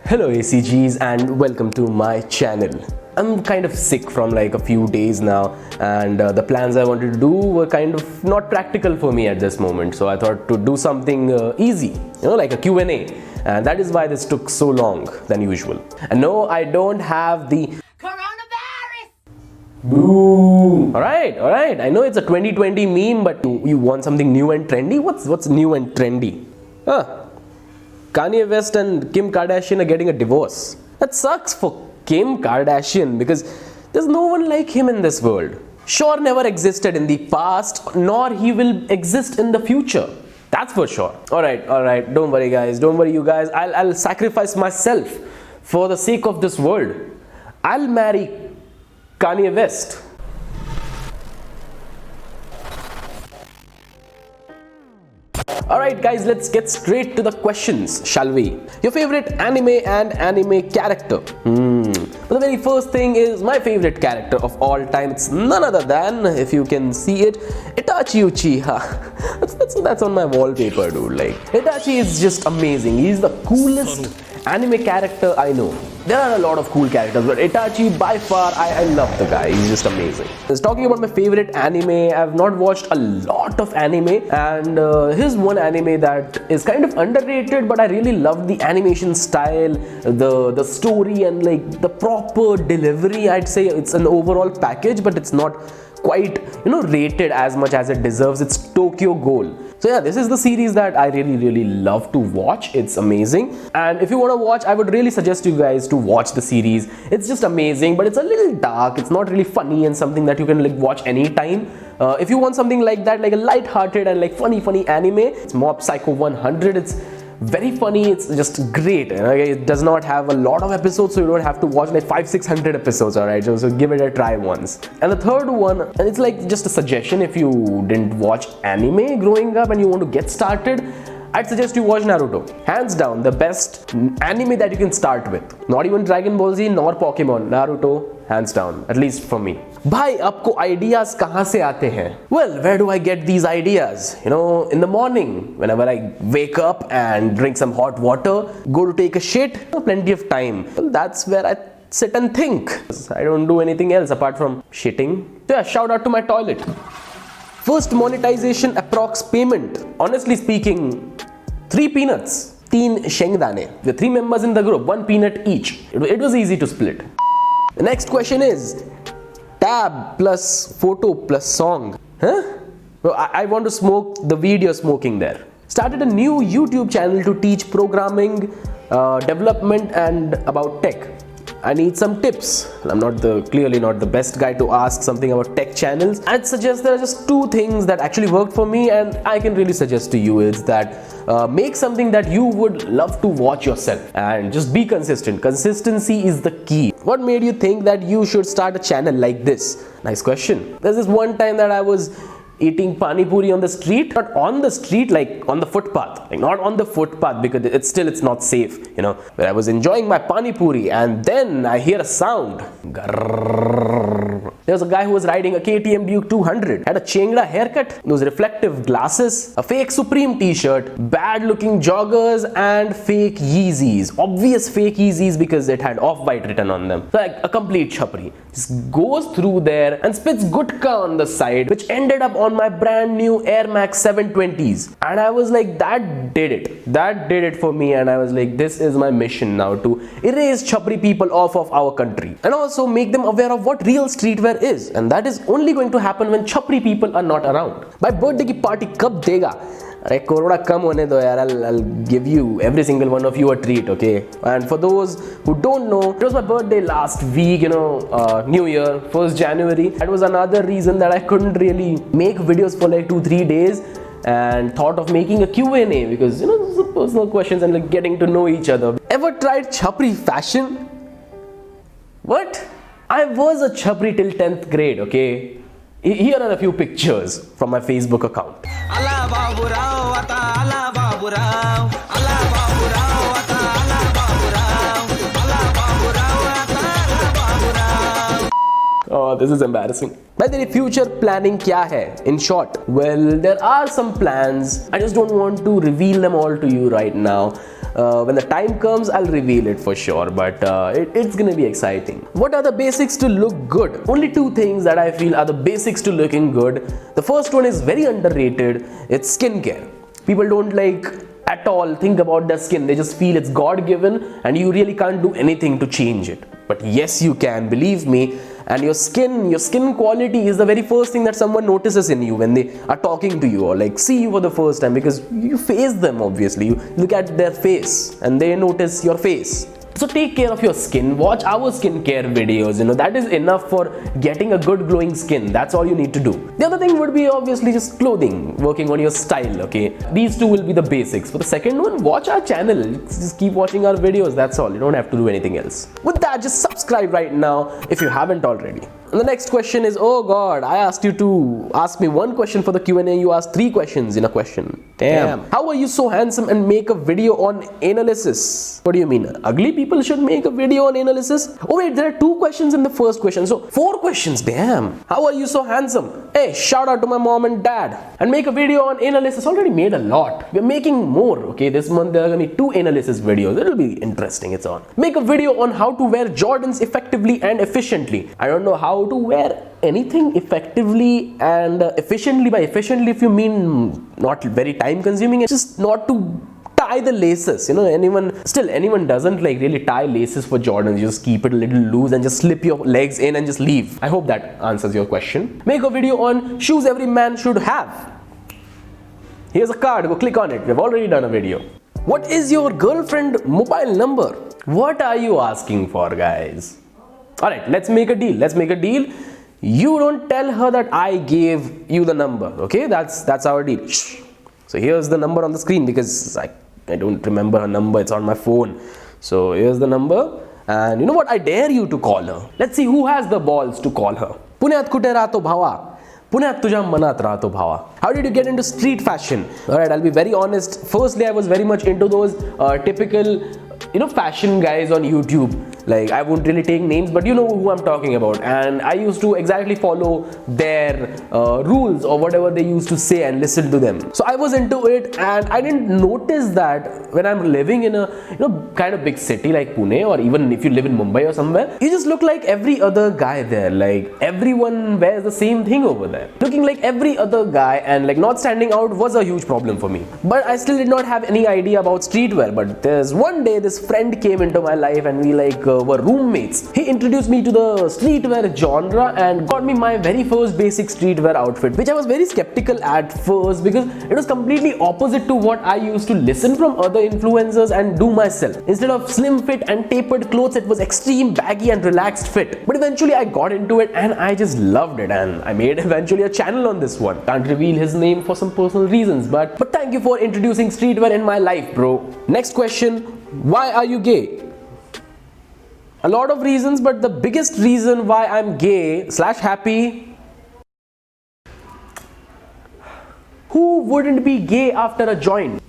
Hello ACGs and welcome to my channel. I'm kind of sick from like a few days now, and the plans I wanted to do were kind of not practical for me at this moment. So I thought to do something easy, like a Q&A, and that is why this took so long than usual. And no, I don't have the coronavirus. Boo! All right. I know it's a 2020 meme, but you want something new and trendy? What's new and trendy? Kanye West and Kim Kardashian are getting a divorce. That sucks for Kim Kardashian because there's no one like him in this world. Sure, never existed in the past, nor he will exist in the future. That's for sure. Alright. Don't worry guys. Don't worry you guys. I'll sacrifice myself for the sake of this world. I'll marry Kanye West. Alright guys, let's get straight to the questions, shall we? Your favorite anime and anime character? The very first thing is my favorite character of all time. It's none other than, if you can see it, Itachi Uchiha. That's on my wallpaper, dude. Like, Itachi is just amazing. He's the coolest anime character I know. There are a lot of cool characters, but Itachi by far, I love the guy. He's just amazing. Talking about my favorite anime, I've not watched a lot of anime, and here's one anime that is kind of underrated, but I really love the animation style, the story, and like the proper delivery. I'd say it's an overall package, but it's not quite rated as much as it deserves. It's Tokyo Ghoul. So yeah, this is the series that I really love to watch. It's amazing, and if you want to watch, I would really suggest you guys to watch the series. It's just amazing, but it's a little dark. It's not really funny and something that you can like watch anytime. If you want something like that, like a light-hearted and like funny anime, it's Mob Psycho 100. It's very funny. It's just great. It does not have a lot of episodes, so you don't have to watch like 500-600 episodes. Alright, so give it a try once. And the third one, and it's like just a suggestion, if you didn't watch anime growing up and you want to get started, I'd suggest you watch Naruto. Hands down, the best anime that you can start with. Not even Dragon Ball Z nor Pokemon. Naruto, hands down, at least for me. Bhai, aapko ideas kahan se aate hain? Well, where do I get these ideas? In the morning, whenever I wake up and drink some hot water, go to take a shit, plenty of time. Well, that's where I sit and think. I don't do anything else apart from shitting. So yeah, shout out to my toilet. First monetization approx payment. Honestly speaking, 3 peanuts. 3 shengdane. The 3 members in the group, 1 peanut each. It was easy to split. The next question is tab plus photo plus song. Well, I want to smoke the video smoking there. Started a new YouTube channel to teach programming, development and about tech. I need some tips. I'm clearly not the best guy to ask something about tech channels. I'd suggest there are just 2 things that actually worked for me, and I can really suggest to you is that make something that you would love to watch yourself and just be consistent. Consistency is the key. What made you think that you should start a channel like this? Nice question. There's this one time that I was eating pani puri on the street, not on the street, like on the footpath, like not on the footpath because it's not safe, but I was enjoying my pani puri and then I hear a sound. Grrrr. There was a guy who was riding a KTM Duke 200, had a chengra haircut, those reflective glasses, a fake Supreme t-shirt, bad looking joggers and fake Yeezys, obvious fake Yeezys because it had Off-White written on them. So like a complete chapri just goes through there and spits gutka on the side, which ended up on my brand new Air Max 720s, and I was like, that did it for me. And I was like, this is my mission now, to erase chapri people off of our country and also make them aware of what real streetwear is, and that is only going to happen when chapri people are not around. My birthday ki party kab dega? Arey corona kam hone do yaar, I'll give you, every single one of you, a treat, okay? And for those who don't know, it was my birthday last week, New Year, 1st January. That was another reason that I couldn't really make videos for like 2-3 days, and thought of making a Q&A because those are personal questions and like getting to know each other. Ever tried chapri fashion? What? I was a chapri till 10th grade, okay? Here are a few pictures from my Facebook account. Oh, this is embarrassing. By the way, future planning kya hai? In short, well, there are some plans. I just don't want to reveal them all to you right now. When the time comes, I'll reveal it for sure, but it's gonna be exciting. What are the basics to look good? Only two things that I feel are the basics to looking good. The first one is very underrated. It's skincare. People don't at all think about their skin. They just feel it's God-given and you really can't do anything to change it. But yes, you can, believe me. And your skin quality is the very first thing that someone notices in you when they are talking to you or see you for the first time, because you face them. Obviously, you look at their face and they notice your face. So take care of your skin, watch our skincare videos, that is enough for getting a good glowing skin. That's all you need to do. The other thing would be obviously just clothing, working on your style, okay? These two will be the basics. For the second one, watch our channel, just keep watching our videos, that's all. You don't have to do anything else. With that, just subscribe right now if you haven't already. And the next question is, oh God, I asked you to ask me one question for the Q&A, you asked 3 questions in a question. Damn. How are you so handsome and make a video on analysis? What do you mean? Ugly people should make a video on analysis? Oh wait, there are 2 questions in the first question, so 4 questions, damn. How are you so handsome? Hey, shout out to my mom and dad. And make a video on analysis, already made a lot. We're making more, okay? This month there are gonna be 2 analysis videos, it'll be interesting, it's on. Make a video on how to wear Jordans effectively and efficiently. I don't know how to wear anything effectively and efficiently. By efficiently, if you mean not very time consuming, it's just not to tie the laces. Anyone doesn't really tie laces for Jordans. You just keep it a little loose and just slip your legs in and just leave. I hope that answers your question. Make a video on shoes every man should have. Here's a card, go click on it. We've already done a video. What is your girlfriend mobile number? What are you asking for, guys? Alright, let's make a deal. You don't tell her that I gave you the number, okay? That's our deal. Shh. So here's the number on the screen, because I don't remember her number, it's on my phone. So here's the number, and you know what? I dare you to call her. Let's see who has the balls to call her. Punyat kute rato bhava. Punyat tuja manat rato bhava. How did you get into street fashion? Alright, I'll be very honest. Firstly, I was very much into those typical fashion guys on YouTube. I won't really take names, but you know who I'm talking about. And I used to exactly follow their rules or whatever they used to say and listen to them. So I was into it, and I didn't notice that when I'm living in a kind of big city like Pune, or even if you live in Mumbai or somewhere, you just look like every other guy there. Everyone wears the same thing over there. Looking like every other guy and not standing out was a huge problem for me. But I still did not have any idea about streetwear. But there's one day this friend came into my life and we were roommates. He introduced me to the streetwear genre and got me my very first basic streetwear outfit, which I was very skeptical at first because it was completely opposite to what I used to listen from other influencers and do myself. Instead of slim fit and tapered clothes, it was extreme baggy and relaxed fit. But eventually I got into it and I just loved it, and I made eventually a channel on this one. Can't reveal his name for some personal reasons, but thank you for introducing streetwear in my life, bro. Next question, why are you gay? A lot of reasons, but the biggest reason why I'm gay / happy. Who wouldn't be gay after a joint?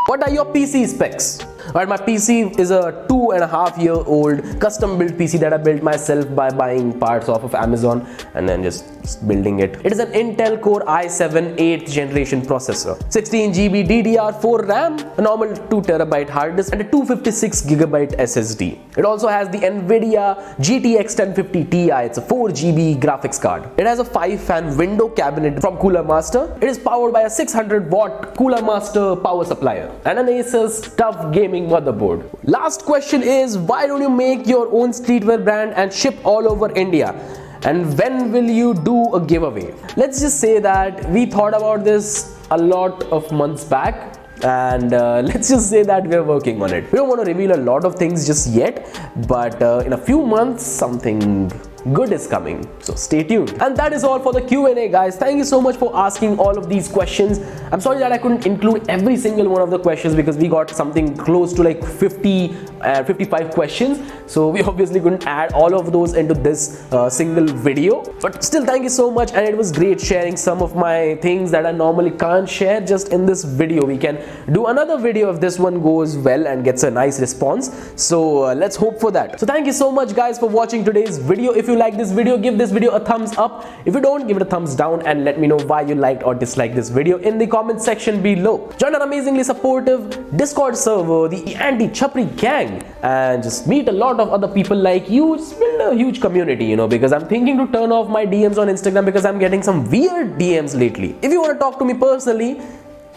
What are your PC specs? Alright, my PC is a 2.5-year-old custom built PC that I built myself by buying parts off of Amazon and then just building it. It is an Intel Core i7 8th generation processor, 16GB DDR4 RAM, a normal 2TB hard disk, and a 256GB SSD. It also has the Nvidia GTX 1050 Ti. It's a 4GB graphics card. It has a 5-fan window cabinet from Cooler Master. It is powered by a 600-watt Cooler Master power supplier and an Asus TUF gaming motherboard. Last question is, why don't you make your own streetwear brand and ship all over India? And when will you do a giveaway? Let's just say that we thought about this a lot of months back, and let's just say that we're working on it. We don't want to reveal a lot of things just yet, but in a few months something good is coming, so stay tuned. And that is all for the Q&A, guys. Thank you so much for asking all of these questions. I'm sorry that I couldn't include every single one of the questions because we got something close to 55 questions, so we obviously couldn't add all of those into this single video. But still, thank you so much, and it was great sharing some of my things that I normally can't share just in this video. We can do another video if this one goes well and gets a nice response, so let's hope for that. So thank you so much, guys, for watching today's video. If you you like this video, give this video a thumbs up. If you don't, give it a thumbs down and let me know why you liked or disliked this video in the comment section below. Join our amazingly supportive Discord server, the Anti-Chapri Gang, and just meet a lot of other people like you. Just build a huge community, you know, because I'm thinking to turn off my DMs on Instagram because I'm getting some weird DMs lately. If you want to talk to me personally,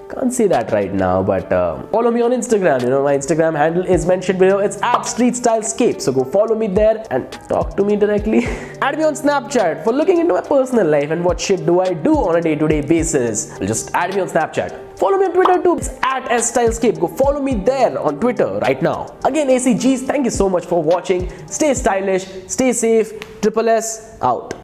can't say that right now, but follow me on Instagram. You know, my Instagram handle is mentioned below. It's at StreetStyleScape. So go follow me there and talk to me directly. Add me on Snapchat for looking into my personal life and what shit do I do on a day-to-day basis. Just add me on Snapchat. Follow me on Twitter too. It's at StreetStyleScape. Go follow me there on Twitter right now. Again, ACGs, thank you so much for watching. Stay stylish, stay safe. Triple S out.